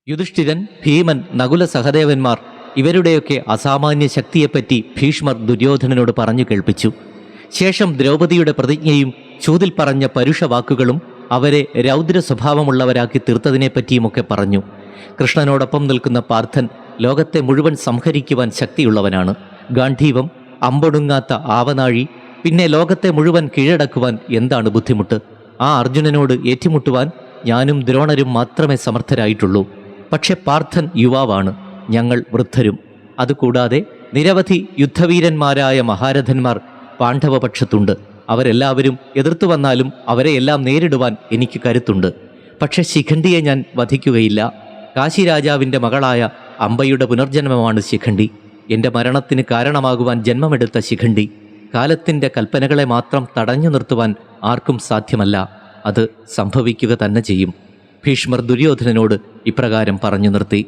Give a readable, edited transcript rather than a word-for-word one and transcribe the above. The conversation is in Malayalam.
യുധിഷ്ഠിരൻ, ഭീമൻ, നകുല സഹദേവന്മാർ ഇവരുടെയൊക്കെ അസാമാന്യ ശക്തിയെപ്പറ്റി ഭീഷ്മർ ദുര്യോധനനോട് പറഞ്ഞു കേൾപ്പിച്ചു. ശേഷം ദ്രൗപദിയുടെ പ്രതിജ്ഞയും ചൂതിൽ പറഞ്ഞ പരുഷവാക്കുകളും അവരെ രൗദ്ര സ്വഭാവമുള്ളവരാക്കി തീർത്തതിനെപ്പറ്റിയുമൊക്കെ പറഞ്ഞു. കൃഷ്ണനോടൊപ്പം നിൽക്കുന്ന പാർത്ഥൻ ലോകത്തെ മുഴുവൻ സംഹരിക്കുവാൻ ശക്തിയുള്ളവനാണ്. ഗാന്ധീവം, അമ്പൊടുങ്ങാത്ത ആവനാഴി, പിന്നെ ലോകത്തെ മുഴുവൻ കീഴടക്കുവാൻ എന്താണ് ബുദ്ധിമുട്ട്? ആ അർജുനനോട് ഏറ്റുമുട്ടുവാൻ ഞാനും ദ്രോണരും മാത്രമേ സമർത്ഥരായിട്ടുള്ളൂ. പക്ഷെ പാർത്ഥൻ യുവാവാണ്, ഞങ്ങൾ വൃദ്ധരും. അതുകൂടാതെ നിരവധി യുദ്ധവീരന്മാരായ മഹാരഥന്മാർ പാണ്ഡവപക്ഷത്തുണ്ട്. അവരെല്ലാവരും എതിർത്തു വന്നാലും അവരെയെല്ലാം നേരിടുവാൻ എനിക്ക് കരുത്തുണ്ട്. പക്ഷെ ശിഖണ്ഡിയെ ഞാൻ വധിക്കുകയില്ല. കാശിരാജാവിൻ്റെ മകളായ അംബയുടെ പുനർജന്മമാണ് ശിഖണ്ഡി. എൻ്റെ മരണത്തിന് കാരണമാകുവാൻ ജന്മമെടുത്ത ശിഖണ്ഡി. കാലത്തിൻ്റെ കൽപ്പനകളെ മാത്രം തടഞ്ഞു നിർത്തുവാൻ ആർക്കും സാധ്യമല്ല. അത് സംഭവിക്കുക തന്നെ ചെയ്യും. ഭീഷ്മർ ദുര്യോധനനോട് ഇപ്രകാരം പറഞ്ഞു നിർത്തി.